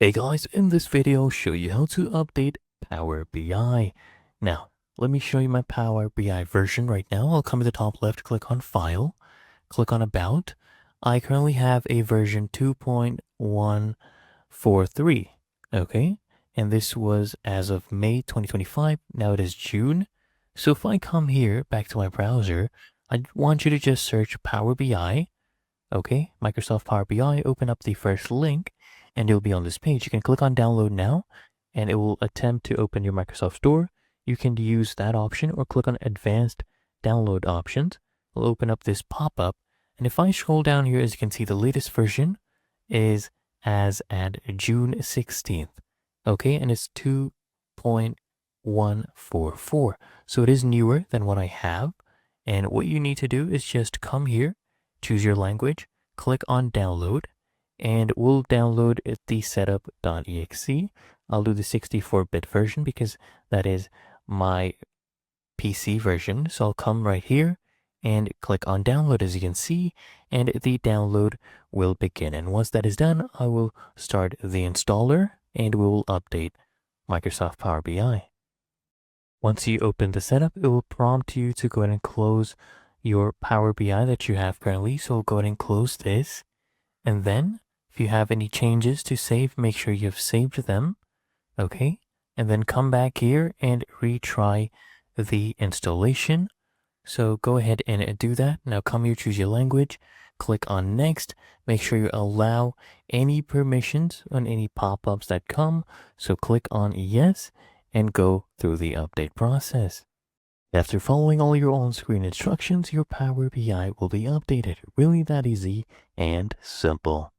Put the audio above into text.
Hey guys, in this video I'll show you how to update Power BI. Now, let me show you my Power BI version right now. I'll come to the top left, click on File, click on About. I currently have a version 2.143, okay? And this was as of May 2025. Now it is June. So if I come here back to my browser, I want you to just search Power BI. Okay, Microsoft Power BI, open up the first link and it'll be on this page. You can click on download now and it will attempt to open your Microsoft Store. You can use that option or click on advanced download options. It'll open up this pop-up. And if I scroll down here, as you can see, the latest version is as at June 16th. Okay, and it's 2.144. So it is newer than what I have. And what you need to do is just come here, choose your language, click on download, and we'll download the setup.exe. I'll do the 64-bit version because that is my PC version. So I'll come right here and click on download, as you can see, and the download will begin. And once that is done, I will start the installer and we will update Microsoft Power BI. Once you open the setup, it will prompt you to go ahead and close your Power BI that you have currently. So go ahead and close this. And then if you have any changes to save, make sure you have saved them. Okay. And then come back here and retry the installation. So go ahead and do that. Now come here, choose your language, click on next. Make sure you allow any permissions on any pop-ups that come. So click on yes and go through the update process. After following all your on-screen instructions, your Power BI will be updated. Really that easy and simple.